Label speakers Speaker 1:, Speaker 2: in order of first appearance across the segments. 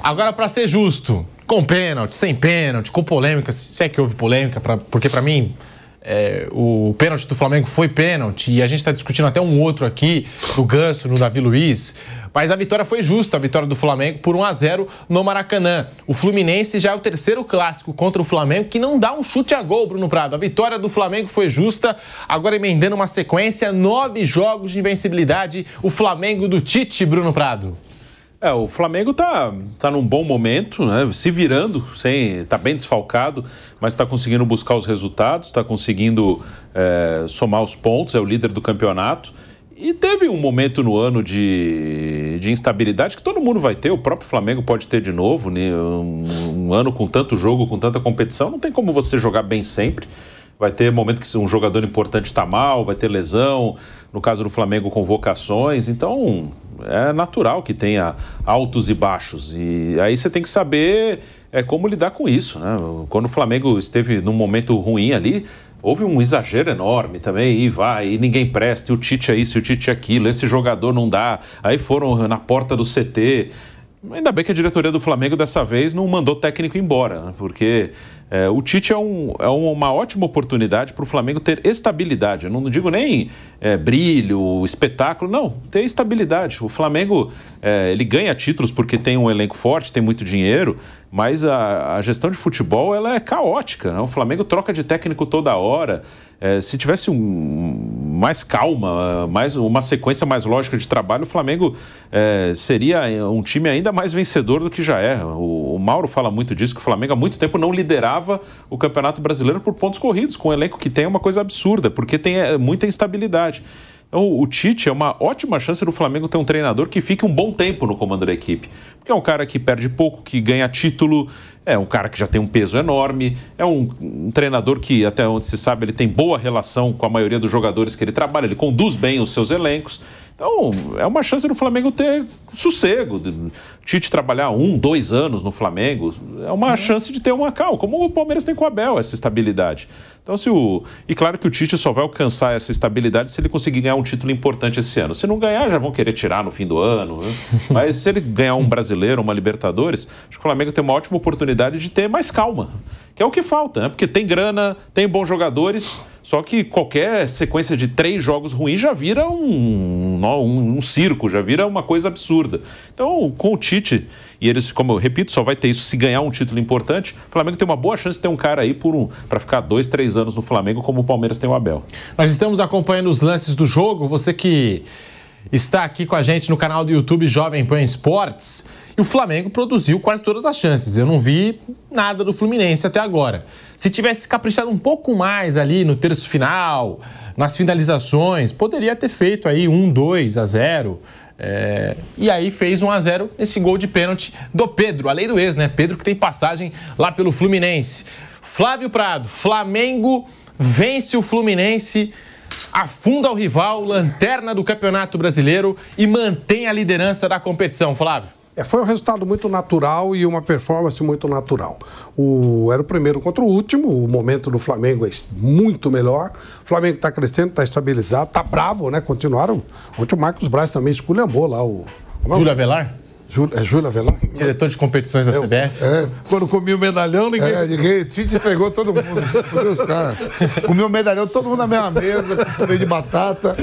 Speaker 1: Agora, para ser justo, com pênalti, sem pênalti, com polêmica, se é que houve polêmica, porque para mim o pênalti do Flamengo foi pênalti e a gente está discutindo até um outro aqui, do Ganso, no Davi Luiz, mas a vitória foi justa, a vitória do Flamengo por 1-0 no Maracanã. O Fluminense já é o terceiro clássico contra o Flamengo que não dá um chute a gol, Bruno Prado. A vitória do Flamengo foi justa, agora emendando uma sequência, 9 jogos de invencibilidade, o Flamengo do Tite, Bruno Prado.
Speaker 2: O Flamengo tá num bom momento, né? Se virando, tá bem desfalcado, mas está conseguindo buscar os resultados, está conseguindo somar os pontos, é o líder do campeonato. E teve um momento no ano de instabilidade que todo mundo vai ter, o próprio Flamengo pode ter de novo, né? Um ano com tanto jogo, com tanta competição, não tem como você jogar bem sempre. Vai ter momento que um jogador importante está mal, vai ter lesão, no caso do Flamengo, convocações, então é natural que tenha altos e baixos. E aí você tem que saber como lidar com isso, né? Quando o Flamengo esteve num momento ruim ali, houve um exagero enorme também, e ninguém presta, e o Tite é isso, e o Tite é aquilo, esse jogador não dá, aí foram na porta do CT. Ainda bem que a diretoria do Flamengo dessa vez não mandou o técnico embora, né? Porque o Tite é uma ótima oportunidade para o Flamengo ter estabilidade. Eu não digo nem brilho, espetáculo, não, ter estabilidade. O Flamengo ele ganha títulos porque tem um elenco forte, tem muito dinheiro, mas a gestão de futebol ela é caótica, né? O Flamengo troca de técnico toda hora. Se tivesse mais calma, uma sequência mais lógica de trabalho, o Flamengo seria um time ainda mais vencedor do que já é. O Mauro fala muito disso, que o Flamengo há muito tempo não liderava o Campeonato Brasileiro por pontos corridos, com um elenco que tem uma coisa absurda, porque tem muita instabilidade. Então, o Tite é uma ótima chance do Flamengo ter um treinador que fique um bom tempo no comando da equipe. Porque é um cara que perde pouco, que ganha título, é um cara que já tem um peso enorme, é um treinador que, até onde se sabe, ele tem boa relação com a maioria dos jogadores que ele trabalha, ele conduz bem os seus elencos. Então, é uma chance do Flamengo ter sossego, Tite trabalhar 1-2 anos no Flamengo, é uma chance de ter uma calma, como o Palmeiras tem com o Abel, essa estabilidade. Então, e claro que o Tite só vai alcançar essa estabilidade se ele conseguir ganhar um título importante esse ano. Se não ganhar, já vão querer tirar no fim do ano, né? Mas se ele ganhar um brasileiro, uma Libertadores, acho que o Flamengo tem uma ótima oportunidade de ter mais calma, que é o que falta, né? Porque tem grana, tem bons jogadores, só que qualquer sequência de 3 jogos ruins já vira um circo, já vira uma coisa absurda. Então, com o Tite, e eles, como eu repito, só vai ter isso se ganhar um título importante, o Flamengo tem uma boa chance de ter um cara aí para ficar 2-3 anos no Flamengo, como o Palmeiras tem o Abel.
Speaker 1: Nós estamos acompanhando os lances do jogo, você que está aqui com a gente no canal do YouTube Jovem Pan Esportes, e o Flamengo produziu quase todas as chances. Eu não vi nada do Fluminense até agora. Se tivesse caprichado um pouco mais ali no terço final, nas finalizações, poderia ter feito aí 1-2-0. E aí fez 1-0 esse gol de pênalti do Pedro, a lei do ex, né? Pedro que tem passagem lá pelo Fluminense. Flávio Prado, Flamengo vence o Fluminense, afunda o rival, lanterna do Campeonato Brasileiro e mantém a liderança da competição. Flávio.
Speaker 3: Foi um resultado muito natural e uma performance muito natural. Era o primeiro contra o último, o momento do Flamengo é muito melhor. O Flamengo está crescendo, está estabilizado, está bravo, né? Continuaram. Ontem o Marcos Braz também esculhambou lá o...
Speaker 1: Júlio Avelar?
Speaker 3: Júlio Avelar?
Speaker 1: Diretor de competições da CBF.
Speaker 3: Quando comi o medalhão, ninguém...
Speaker 4: Tite entregou todo mundo. Os caras. Comeu o medalhão, todo mundo na mesma mesa, com meio de batata.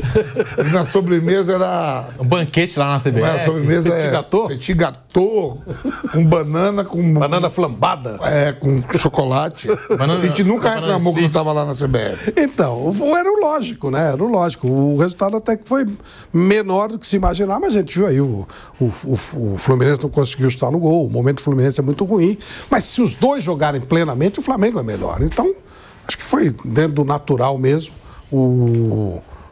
Speaker 4: E na sobremesa era...
Speaker 1: Um banquete lá na CBF.
Speaker 4: A sobremesa petit gâteau, com banana, com...
Speaker 3: Banana flambada.
Speaker 4: Com chocolate. A gente nunca reclamou que não estava lá na CBF.
Speaker 3: Então, era o lógico, né? Era o lógico. O resultado até que foi menor do que se imaginava, mas a gente viu aí o Fluminense não conseguiu estar no gol, o momento do Fluminense é muito ruim, mas se os dois jogarem plenamente, o Flamengo é melhor. Então, acho que foi dentro do natural mesmo.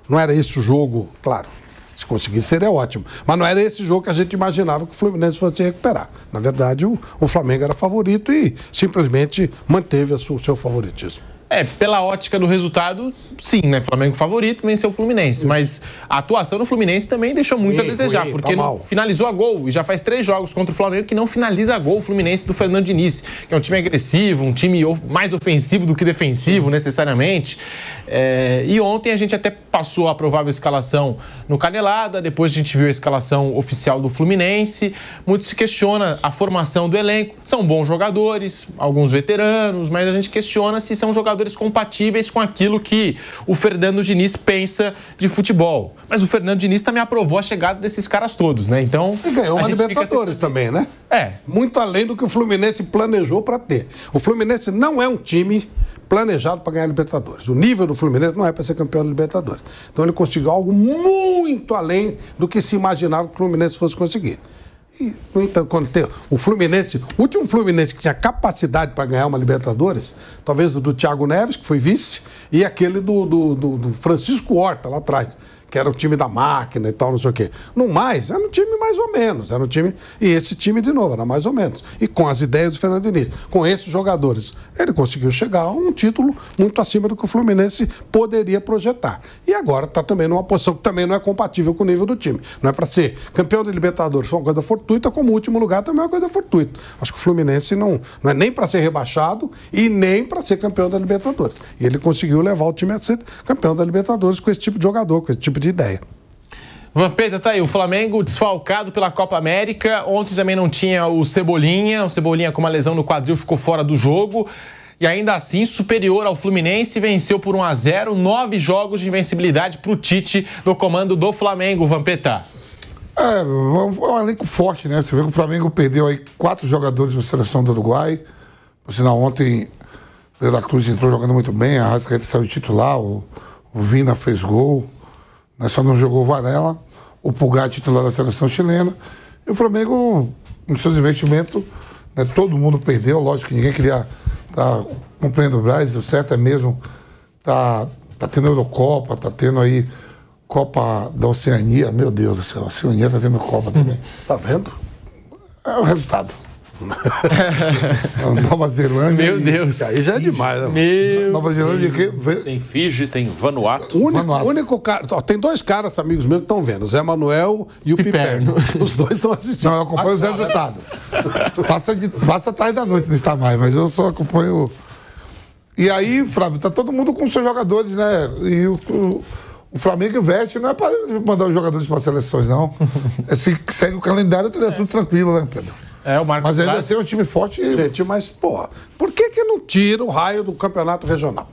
Speaker 3: Não era esse o jogo, claro, se conseguir seria ótimo, mas não era esse jogo que a gente imaginava que o Fluminense fosse recuperar. Na verdade, o Flamengo era favorito e simplesmente manteve o seu favoritismo.
Speaker 1: Pela ótica do resultado, sim, né? Flamengo favorito, venceu o Fluminense. Mas a atuação do Fluminense também deixou muito a desejar, porque não finalizou a gol. E já faz 3 jogos contra o Flamengo que não finaliza a gol o Fluminense do Fernando Diniz, que é um time agressivo, um time mais ofensivo do que defensivo, necessariamente. E ontem a gente até passou a provável escalação no Canelada, depois a gente viu a escalação oficial do Fluminense. Muito se questiona a formação do elenco. São bons jogadores, alguns veteranos, mas a gente questiona se são jogadores compatíveis com aquilo que o Fernando Diniz pensa de futebol. Mas o Fernando Diniz também aprovou a chegada desses caras todos, né? Então,
Speaker 3: e ganhou uma Libertadores também, né? Muito além do que o Fluminense planejou para ter. O Fluminense não é um time planejado para ganhar a Libertadores. O nível do Fluminense não é para ser campeão da Libertadores. Então ele conseguiu algo muito além do que se imaginava que o Fluminense fosse conseguir. E, no entanto, quando tem o Fluminense, o último Fluminense que tinha capacidade para ganhar uma Libertadores, talvez o do Thiago Neves, que foi vice, e aquele do Francisco Horta, lá atrás, que era o time da máquina e tal, não sei o quê. No mais, era um time mais ou menos, era um time... E esse time, de novo, era mais ou menos. E com as ideias do Fernando Diniz, com esses jogadores, ele conseguiu chegar a um título muito acima do que o Fluminense poderia projetar. E agora está também numa posição que também não é compatível com o nível do time. Não é para ser campeão de Libertadores, foi uma coisa fortuita, como o último lugar também é uma coisa fortuita. Acho que o Fluminense não é nem para ser rebaixado e nem para ser campeão da Libertadores. E ele conseguiu levar o time a ser campeão da Libertadores com esse tipo de jogador, com esse tipo de ideia.
Speaker 1: Vampeta, tá aí, o Flamengo desfalcado pela Copa América. Ontem também não tinha o Cebolinha com uma lesão no quadril ficou fora do jogo. E ainda assim, superior ao Fluminense, venceu por 1-0, 9 jogos de invencibilidade para o Tite no comando do Flamengo, Vampeta.
Speaker 4: É um elenco forte, né? Você vê que o Flamengo perdeu aí 4 jogadores para a seleção do Uruguai. Por sinal, ontem o De La Cruz entrou jogando muito bem, a Arrascaeta saiu titular, o Vina fez gol. Só não jogou o Varela, o Pulgar titular da seleção chilena. E o Flamengo, nos seus investimentos, né, todo mundo perdeu. Lógico que ninguém queria estar cumprindo o Brasil. O certo é mesmo tá tendo Eurocopa, tá tendo aí Copa da Oceania. Meu Deus do céu, a Oceania tá tendo Copa também.
Speaker 3: Tá vendo?
Speaker 4: É o resultado. Nova Zelândia.
Speaker 1: Meu Deus.
Speaker 3: Aí já é demais, né?
Speaker 4: Nova Zelândia o quê?
Speaker 2: Tem Fiji, tem Vanuatu.
Speaker 3: O único cara. Tem 2 caras, amigos meus, que estão vendo: o Zé Manuel e o Piperno. Os 2 estão assistindo.
Speaker 4: Não, eu acompanho os resultados. Passa tarde da noite, não está mais, mas eu só acompanho. E aí, Flávio, tá todo mundo com seus jogadores, né? E o Flamengo investe, não é para mandar os jogadores para as seleções, não. Se segue o calendário, é tudo tranquilo, né, Pedro?
Speaker 1: O Marcos
Speaker 4: mas ainda assim é um time forte.
Speaker 3: Gente, mas, pô, por que não tira o raio do campeonato regional?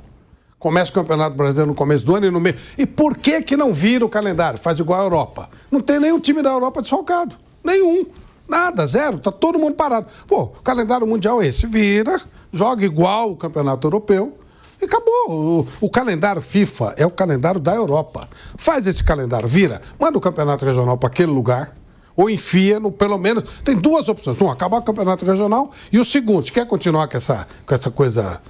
Speaker 3: Começa o Campeonato Brasileiro no começo do ano e no meio. E por que não vira o calendário? Faz igual a Europa. Não tem nenhum time da Europa desfalcado. Nenhum. Nada, zero. Tá todo mundo parado. Pô, o calendário mundial é esse. Vira, joga igual o Campeonato Europeu e acabou. O calendário FIFA é o calendário da Europa. Faz esse calendário, vira, manda o Campeonato Regional para aquele lugar. Ou enfia, pelo menos... Tem 2 opções. Acabar o campeonato regional e o segundo. Se quer continuar com essa coisa,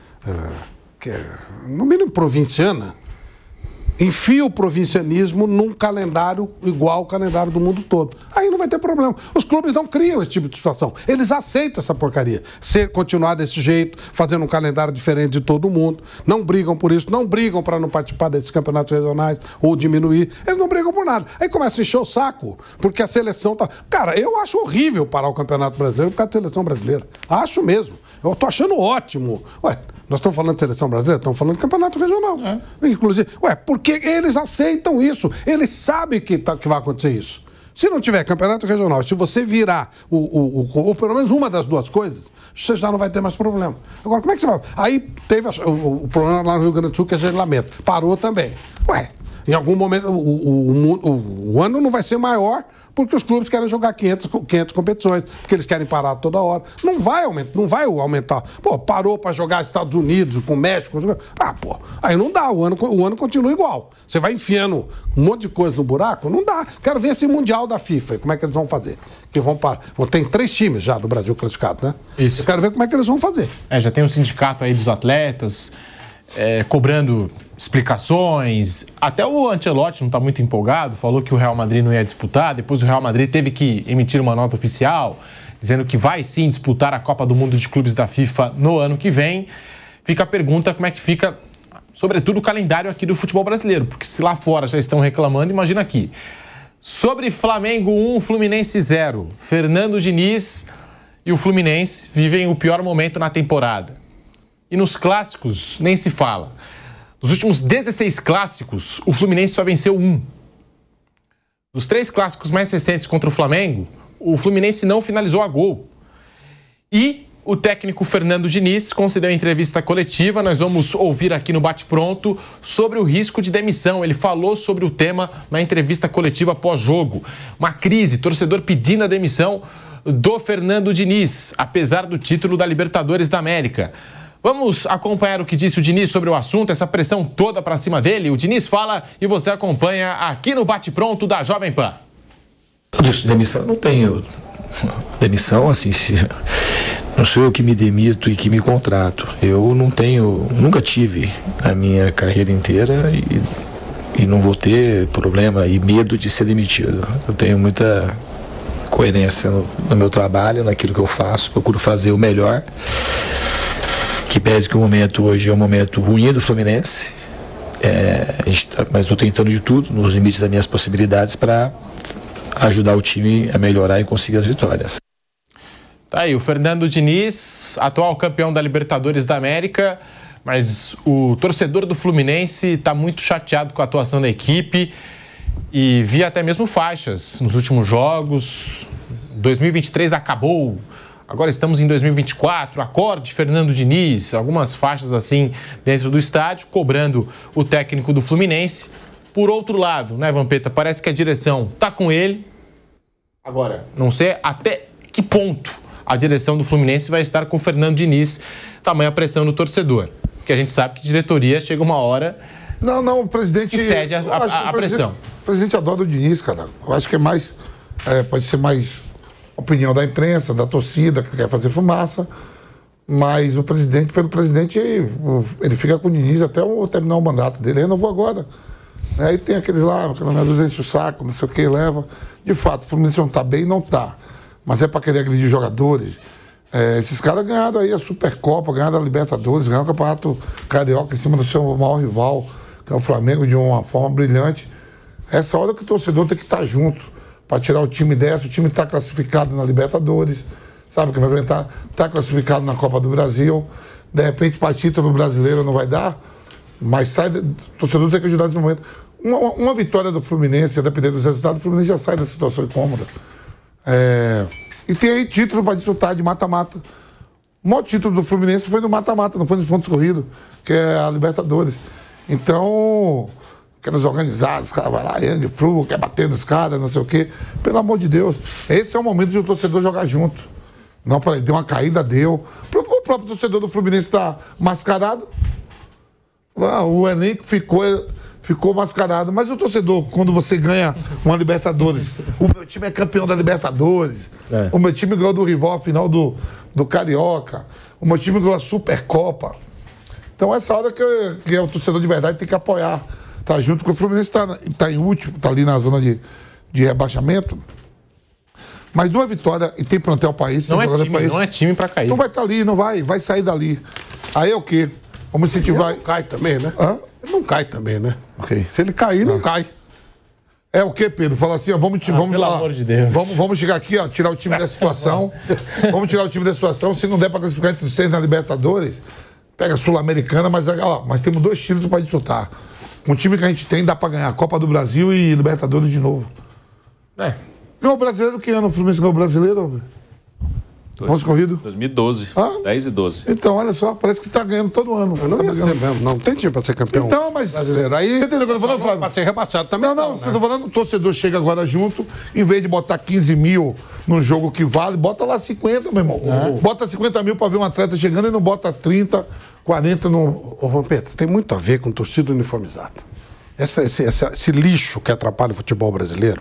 Speaker 3: que é, no mínimo, provinciana, enfia o provincianismo num calendário igual ao calendário do mundo todo. Aí não vai ter problema. Os clubes não criam esse tipo de situação. Eles aceitam essa porcaria. Continuar desse jeito, fazendo um calendário diferente de todo mundo. Não brigam por isso, não brigam para não participar desses campeonatos regionais ou diminuir. Eles não brigam por nada. Aí começa a encher o saco, porque a seleção tá... Cara, eu acho horrível parar o Campeonato Brasileiro por causa da seleção brasileira. Acho mesmo. Eu tô achando ótimo. Ué, nós estamos falando de seleção brasileira? Estamos falando de campeonato regional. Inclusive, porque eles aceitam isso. Eles sabem que vai acontecer isso. Se não tiver campeonato regional, se você virar ou pelo menos uma das 2 coisas, você já não vai ter mais problema. Agora, como é que você vai? Aí teve o problema lá no Rio Grande do Sul, que a gente lamenta. Parou também. Ué, em algum momento o ano não vai ser maior porque os clubes querem jogar 500 competições, porque eles querem parar toda hora. Não vai aumentar. Pô, parou para jogar Estados Unidos, com o México. Aí não dá, o ano continua igual. Você vai enfiando um monte de coisa no buraco? Não dá. Quero ver esse Mundial da FIFA, como é que eles vão fazer. Que vão parar. Tem 3 times já do Brasil classificados, né?
Speaker 1: Isso.
Speaker 3: Eu quero ver como é que eles vão fazer.
Speaker 1: Já tem um sindicato aí dos atletas, cobrando explicações. Até o Ancelotti não está muito empolgado, falou que o Real Madrid não ia disputar, depois o Real Madrid teve que emitir uma nota oficial dizendo que vai sim disputar a Copa do Mundo de Clubes da FIFA no ano que vem. fica a pergunta como é que fica, sobretudo, o calendário aqui do futebol brasileiro, porque se lá fora já estão reclamando, imagina aqui. Sobre Flamengo 1, Fluminense 0. Fernando Diniz e o Fluminense vivem o pior momento na temporada. E nos clássicos, nem se fala. Dos últimos 16 clássicos, o Fluminense só venceu 1. Dos 3 clássicos mais recentes contra o Flamengo, o Fluminense não finalizou a gol. E o técnico Fernando Diniz concedeu entrevista coletiva, nós vamos ouvir aqui no Bate Pronto, sobre o risco de demissão. Ele falou sobre o tema na entrevista coletiva pós-jogo. Uma crise, torcedor pedindo a demissão do Fernando Diniz, apesar do título da Libertadores da América. Vamos acompanhar o que disse o Diniz sobre o assunto, essa pressão toda para cima dele. O Diniz fala e você acompanha aqui no Bate Pronto da Jovem Pan.
Speaker 5: Demissão não tenho. Demissão, assim, não sou eu que me demito e que me contrato. Eu não tenho, nunca tive a minha carreira inteira e não vou ter problema e medo de ser demitido. Eu tenho muita coerência no meu trabalho, naquilo que eu faço, procuro fazer o melhor. Que pese que o momento hoje é um momento ruim do Fluminense, mas estou tentando de tudo, nos limites das minhas possibilidades, para ajudar o time a melhorar e conseguir as vitórias.
Speaker 1: Tá aí, o Fernando Diniz, atual campeão da Libertadores da América, mas o torcedor do Fluminense está muito chateado com a atuação da equipe e via até mesmo faixas nos últimos jogos. 2023 acabou. Agora estamos em 2024, acorde Fernando Diniz, algumas faixas assim dentro do estádio, cobrando o técnico do Fluminense. Por outro lado, né, Vampeta, parece que a direção tá com ele. Agora, não sei até que ponto a direção do Fluminense vai estar com o Fernando Diniz, tamanha pressão do torcedor. Porque a gente sabe que diretoria chega uma hora...
Speaker 4: Não, o presidente...
Speaker 1: que cede a pressão.
Speaker 4: O presidente adora o Diniz, cara. Eu acho que é mais... pode ser mais... opinião da imprensa, da torcida, que quer fazer fumaça, mas o presidente, pelo presidente, ele fica com o Diniz até terminar o mandato dele, renovou agora. Aí tem aqueles lá, que não enche o saco, não sei o que, leva. De fato, o Fluminense não está bem, não está. Mas é para querer agredir jogadores. Esses caras ganharam aí a Supercopa, ganharam a Libertadores, ganharam o Campeonato Carioca em cima do seu maior rival, que é o Flamengo, de uma forma brilhante. Essa hora que o torcedor tem que estar junto para tirar o time dessa. O time está classificado na Libertadores, sabe que vai enfrentar, está classificado na Copa do Brasil. De repente, para título brasileiro não vai dar, mas o torcedor tem que ajudar nesse momento. Uma vitória do Fluminense, a depender dos resultados, o Fluminense já sai da situação incômoda. E tem aí título para disputar de mata-mata. O maior título do Fluminense foi no mata-mata, não foi nos pontos corridos, que é a Libertadores. Então, aqueles organizados, os caras vão lá, Yang Flu, quer bater nos caras, não sei o quê. Pelo amor de Deus, esse é o momento de o torcedor jogar junto. Não, peraí, deu uma caída, deu. O próprio torcedor do Fluminense está mascarado. O elenco ficou mascarado. Mas o torcedor, quando você ganha uma Libertadores, o meu time é campeão da Libertadores, o meu time ganhou do rival a final do Carioca, o meu time ganhou a Supercopa. Então essa hora que o torcedor de verdade tem que apoiar. Tá junto com o Fluminense, tá em último, tá ali na zona de rebaixamento. Mas de uma vitória, e tem plantel país,
Speaker 1: não é time para cair.
Speaker 4: Não vai estar ali, não vai sair dali. Aí é o quê? Vamos incentivar.
Speaker 3: Ele não cai também, né? Ele não cai também, né?
Speaker 4: Okay.
Speaker 3: Se ele cair, não cai.
Speaker 4: É o quê, Pedro? Fala assim, ó, vamos
Speaker 1: pelo amor de Deus.
Speaker 4: Vamos chegar aqui, ó, tirar o time da situação. Vamos tirar o time da situação. Se não der para classificar entre os 6 na Libertadores, pega a Sul-Americana, mas temos 2 títulos para disputar. Um time que a gente tem, dá para ganhar Copa do Brasil e Libertadores de novo. Ganhou o brasileiro, que ano o Fluminense ganhou o brasileiro? Pontos corridos?
Speaker 2: 2012. 10 e 12.
Speaker 4: Então, olha só, parece que está ganhando todo ano.
Speaker 3: Não ia ser mesmo, não tem time para ser campeão.
Speaker 4: Então, mas...
Speaker 3: brasileiro. Aí,
Speaker 4: você entendeu o que eu tô falando, Flávio?
Speaker 3: Para ser rebaixado também.
Speaker 4: Não, você tá falando, o torcedor chega agora junto, em vez de botar 15 mil num jogo que vale, bota lá 50, meu irmão. Bota 50 mil para ver um atleta chegando e não bota 30, 40 no...
Speaker 3: Ô, Vampeta, tem muito a ver com torcida uniformizada. esse lixo que atrapalha o futebol brasileiro,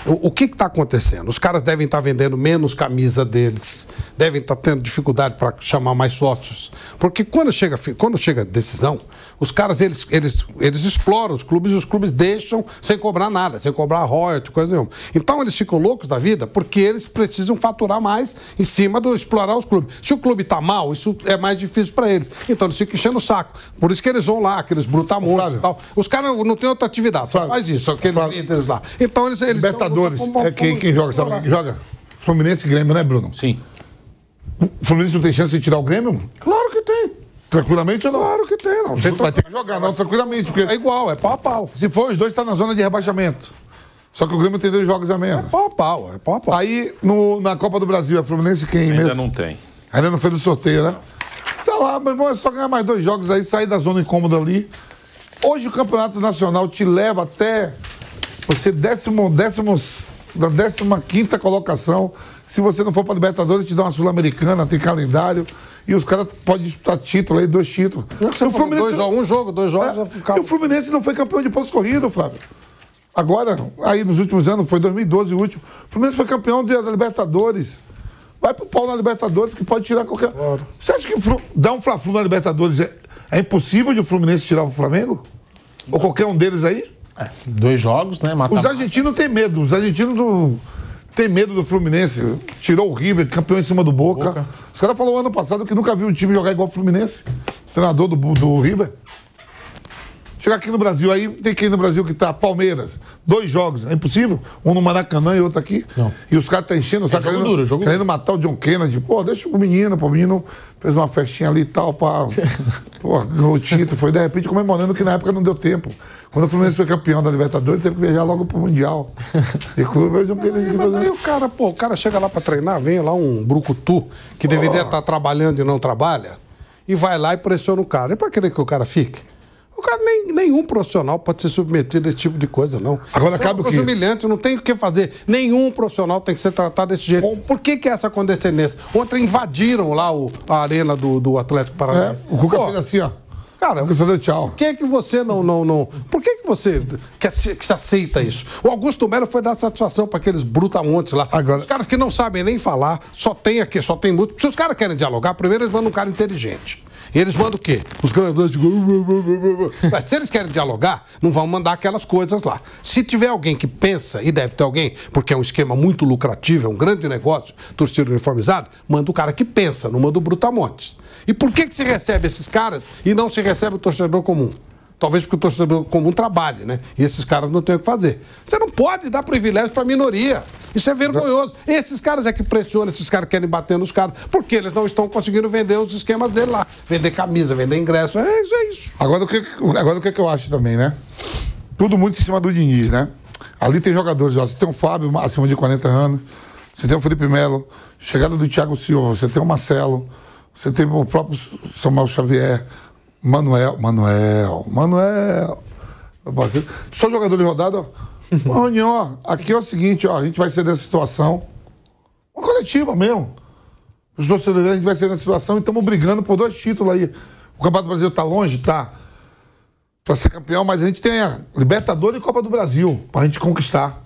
Speaker 3: o que está acontecendo? Os caras devem estar vendendo menos camisa deles, devem estar tendo dificuldade para chamar mais sócios. Porque quando chega a decisão, os caras eles exploram os clubes e os clubes deixam sem cobrar nada, sem cobrar royalty, coisa nenhuma. Então eles ficam loucos da vida porque eles precisam faturar mais em cima do explorar os clubes. Se o clube está mal, isso é mais difícil para eles. Então eles ficam enchendo o saco. Por isso que eles vão lá, aqueles brutamontes e tal. Os caras não têm outra atividade, só faz isso, aqueles líderes lá. Então eles
Speaker 4: Libertadores, quem joga, sabe quem joga? Fluminense e Grêmio, né, Bruno?
Speaker 2: Sim.
Speaker 4: O Fluminense não tem chance de tirar o Grêmio?
Speaker 3: Claro que tem.
Speaker 4: Tranquilamente ou não?
Speaker 3: Claro que tem, não.
Speaker 4: Você vai ter que jogar, não, tranquilamente. Porque
Speaker 3: É igual, é pau a pau.
Speaker 4: se for os dois, está na zona de rebaixamento. Só que o Grêmio tem 2 jogos a menos.
Speaker 3: É pau a pau, é pau a pau.
Speaker 4: Aí, na Copa do Brasil, a Fluminense quem
Speaker 2: Ainda
Speaker 4: mesmo?
Speaker 2: não tem.
Speaker 4: Ainda não fez o sorteio, né? Tá lá, meu irmão, é só ganhar mais 2 jogos aí, sair da zona incômoda ali. Hoje o Campeonato Nacional te leva até você da 15ª colocação. Se você não for para Libertadores, te dá uma Sul-Americana, tem calendário. E os caras podem disputar título aí, 2 títulos.
Speaker 3: O Fluminense, um jogo, 2 jogos, vai ficar...
Speaker 4: E o Fluminense não foi campeão de pontos corridos, Flávio. Agora, aí nos últimos anos, foi 2012 o último. O Fluminense foi campeão da Libertadores. Vai pro pau na Libertadores que pode tirar qualquer... Claro. Você acha que dar um Fla-Flu na Libertadores é impossível de o Fluminense tirar o Flamengo? Ou qualquer um deles aí?
Speaker 1: 2 jogos, né?
Speaker 4: Os argentinos têm medo. Os argentinos têm medo do Fluminense. Tirou o River, campeão em cima do Boca. Os caras falaram ano passado que nunca viu um time jogar igual o Fluminense. Treinador do River. Chegar aqui no Brasil, aí tem que ir no Brasil que tá Palmeiras. 2 jogos, é impossível? Um no Maracanã e outro aqui. Não. E os caras tá enchendo,
Speaker 1: jogo duro,
Speaker 4: querendo matar o John Kennedy. Pô, deixa o menino fez uma festinha ali e tal, pô, ganhou o título, foi de repente comemorando que na época não deu tempo. Quando o Fluminense foi campeão da Libertadores, teve que viajar logo pro Mundial. E clube, o John Kennedy
Speaker 3: mas aí o cara chega lá pra treinar, vem lá um brucutu que deveria estar trabalhando e não trabalha, e vai lá e pressiona o cara. E pra querer que o cara fique? O cara, nenhum profissional pode ser submetido a esse tipo de coisa, não.
Speaker 4: Agora cabe o quê?
Speaker 3: Humilhante, não tem o que fazer. Nenhum profissional tem que ser tratado desse jeito. Por que é essa condescendência? Ontem invadiram lá a arena do Atlético Paranaense.
Speaker 4: O Cuca fez assim, ó.
Speaker 3: Cara,
Speaker 4: tchau.
Speaker 3: Por que você não... Por que você que se aceita isso? O Augusto Melo foi dar satisfação para aqueles brutamontes lá. Agora... Os caras que não sabem nem falar, só tem música. Se os caras querem dialogar, primeiro eles mandam um cara inteligente. E eles mandam o quê? Os ganhadores de... Mas se eles querem dialogar, não vão mandar aquelas coisas lá. Se tiver alguém que pensa, e deve ter alguém, porque é um esquema muito lucrativo, é um grande negócio, torcida uniformizada, manda o cara que pensa, não manda o brutamontes. E por que se recebe esses caras e não se recebe o torcedor comum? Talvez porque o torcedor comum trabalhe, né? E esses caras não têm o que fazer. Você não pode dar privilégio para a minoria. Isso é vergonhoso. Esses caras é que pressionam, esses caras querem bater nos caras, porque eles não estão conseguindo vender os esquemas dele lá. Vender camisa, vender ingresso. É isso.
Speaker 4: Agora, o que eu acho também, né? Tudo muito em cima do Diniz, né? Ali tem jogadores, ó. Você tem o Fábio, acima de 40 anos. Você tem o Felipe Melo. Chegada do Thiago Silva. Você tem o Marcelo. Você tem o próprio Samuel Xavier. Manuel. Meu parceiro. Só jogador de rodada, ó. Maninho, ó. Aqui é o seguinte, ó. A gente vai ser dessa situação. Uma coletiva mesmo. Os torcedores, a gente vai ser nessa situação e estamos brigando por 2 títulos aí. O Campeonato Brasileiro tá longe, tá? Pra ser campeão, mas a gente tem a Libertadores e Copa do Brasil pra gente conquistar.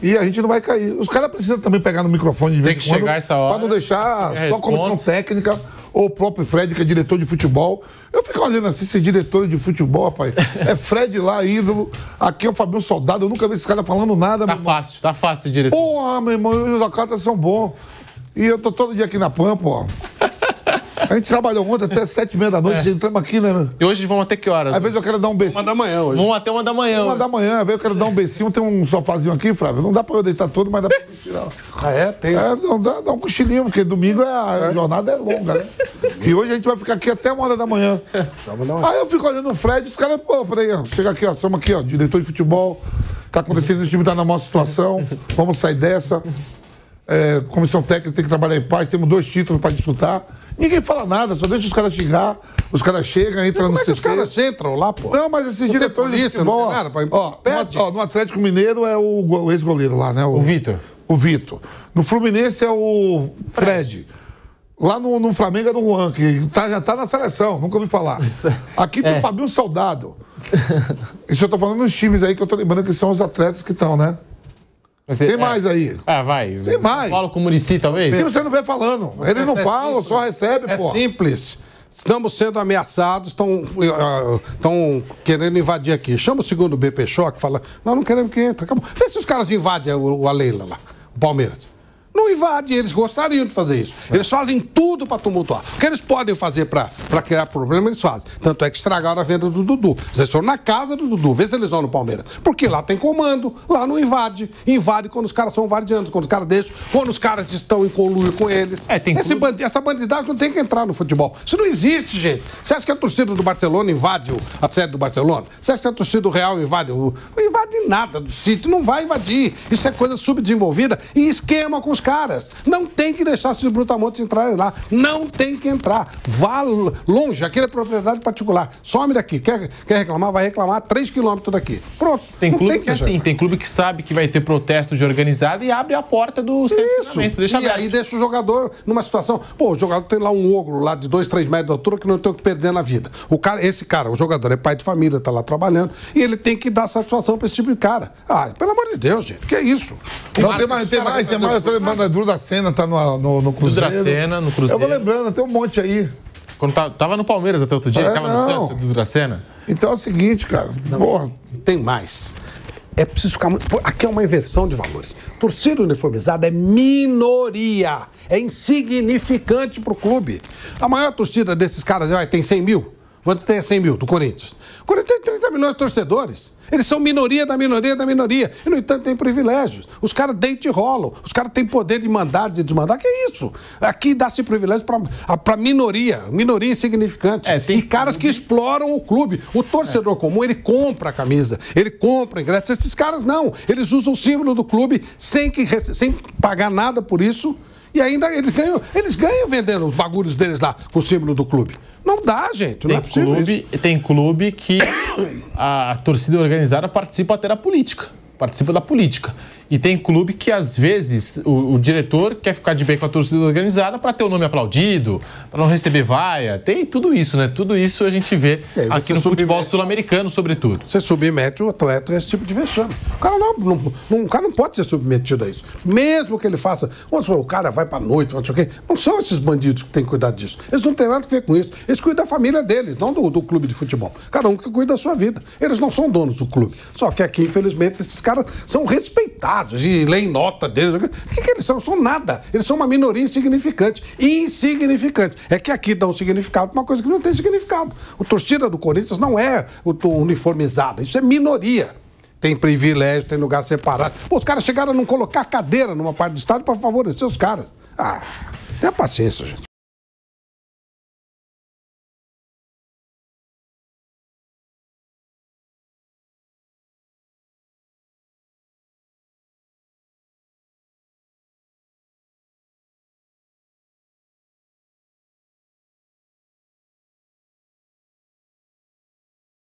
Speaker 4: E a gente não vai cair. Os caras precisam também pegar no microfone de vez em quando. Tem que chegar essa hora. Pra não deixar só comissão técnica ou o próprio Fred, que é diretor de futebol. Eu fico olhando assim, esses diretores de futebol, rapaz. É Fred lá, ídolo. Aqui é o Fabinho Soldado. Eu nunca vi esse cara falando nada.
Speaker 1: Tá fácil, diretor.
Speaker 4: Porra, meu irmão, os atletas são bons. E eu tô todo dia aqui na Pampa, ó. A gente trabalhou ontem até 7h30 da noite, entramos aqui, né?
Speaker 1: E hoje vão até que horas?
Speaker 4: Às vezes eu quero dar um beijinho.
Speaker 3: 1 da manhã hoje.
Speaker 1: Vão até 1 da manhã.
Speaker 4: 1 da manhã, às vezes eu quero dar um beijinho. Tem um sofazinho aqui, Flávio. Não dá pra eu deitar todo, mas dá pra eu tirar.
Speaker 3: Ah, é? Tem.
Speaker 4: Não dá um cochilinho, porque domingo a jornada é longa, né? E hoje a gente vai ficar aqui até 1 da manhã. Aí eu fico olhando o Fred, os caras, pô, peraí, ó, chega aqui, ó, somos aqui, ó, diretor de futebol. Tá acontecendo, o time tá na maior situação. Vamos sair dessa. Comissão técnica tem que trabalhar em paz, temos 2 títulos pra disputar. Ninguém fala nada, só deixa os caras xingar. Os caras chegam, entram no CT.
Speaker 3: Os caras entram lá, pô.
Speaker 4: Não, mas esses diretores de futebol... no Atlético Mineiro é o ex-goleiro lá, né?
Speaker 1: O Vitor.
Speaker 4: O Vitor. No Fluminense é o Fred. Lá no Flamengo é do Juan, que já tá na seleção, nunca ouvi falar. Aqui tem o Fabinho Soldado. Isso eu tô falando nos times aí que eu tô lembrando que são os atletas que estão, né? Tem mais aí.
Speaker 1: Ah, vai.
Speaker 4: Tem mais.
Speaker 1: Fala com o Muricy, talvez?
Speaker 4: Que você não vê falando. Ele não fala, só recebe, pô.
Speaker 3: É simples. Estamos sendo ameaçados, estão querendo invadir aqui. Chama o segundo BP Choque e fala, nós não queremos que entre. Acabou. Vê se os caras invadem a Leila lá, o Palmeiras. Não invade, eles gostariam de fazer isso. Eles fazem tudo para tumultuar. O que eles podem fazer para criar problema, eles fazem. Tanto é que estragaram a venda do Dudu. Vocês foram na casa do Dudu, vê se eles vão no Palmeiras. Porque lá tem comando, lá não invade. Invade quando os caras são vardianos, quando os caras deixam, quando os caras estão em conluio com eles. Essa bandidagem não tem que entrar no futebol. Isso não existe, gente. Você acha que a torcida do Barcelona invade a sede do Barcelona? Você acha que a torcida do Real invade? Não invade nada do sítio, não vai invadir. Isso é coisa subdesenvolvida e esquema com os caras. Não tem que deixar esses brutamontes entrarem lá. Não tem que entrar. Vá longe. Aquilo é propriedade particular. Some daqui. Quer reclamar? Vai reclamar 3 quilômetros daqui. Pronto.
Speaker 1: Tem clube que assim, tem clube que sabe que vai ter protesto de organizado e abre a porta do estacionamento. Deixa aberto.
Speaker 3: Aí deixa o jogador numa situação... Pô, o jogador tem lá um ogro lá de 2, 3 metros de altura que não tem o que perder na vida. O jogador é pai de família, tá lá trabalhando e ele tem que dar satisfação pra esse tipo de cara. Ah, pelo amor de Deus, gente. Que é isso?
Speaker 4: Não, tem mais. Eu tô lembrando a Duda Sena, tá no Cruzeiro.
Speaker 1: Duda Sena, no Cruzeiro.
Speaker 4: Eu vou lembrando, tem um monte aí.
Speaker 1: Quando tava no Palmeiras até outro dia, tava no Santos, Duda Sena.
Speaker 4: Então é o seguinte, cara. Porra.
Speaker 3: Tem mais. É preciso ficar muito... Aqui é uma inversão de valores. Torcida uniformizada é minoria. É insignificante pro clube. A maior torcida desses caras tem 100 mil. Quanto tem 100 mil do Corinthians? O Corinthians tem 30 milhões de torcedores. Eles são minoria da minoria da minoria. E, no entanto, tem privilégios. Os caras deitam e rolam. Os caras têm poder de mandar, de desmandar. Que é isso? Aqui dá-se privilégio para minoria. Minoria insignificante. E caras que exploram o clube. O torcedor comum, ele compra a camisa. Ele compra ingresso. Esses caras não. Eles usam o símbolo do clube sem pagar nada por isso. E ainda eles ganham vendendo os bagulhos deles lá com o símbolo do clube. Não dá, gente. Não é possível isso.
Speaker 1: Tem clube que a torcida organizada participa até da política. Participa da política. E tem clube que, às vezes, o diretor quer ficar de bem com a torcida organizada para ter o nome aplaudido, para não receber vaia. Tem tudo isso, né? Tudo isso a gente vê aqui no futebol sul-americano, sobretudo.
Speaker 3: Você submete o atleta a esse tipo de vexame. O cara o cara não pode ser submetido a isso. Mesmo que ele faça... O cara vai para noite, não sei o quê. Não são esses bandidos que têm que cuidar disso. Eles não têm nada a ver com isso. Eles cuidam da família deles, não do clube de futebol. Cada um que cuida da sua vida. Eles não são donos do clube. Só que aqui, infelizmente, esses caras são respeitados e leem nota deles. O que eles são? São nada. Eles são uma minoria insignificante. Insignificante. É que aqui dá um significado para uma coisa que não tem significado. A torcida do Corinthians não é uniformizada. Isso é minoria. Tem privilégio, tem lugar separado. Pô, os caras chegaram a não colocar cadeira numa parte do estádio para favorecer os caras. Tenha paciência, gente.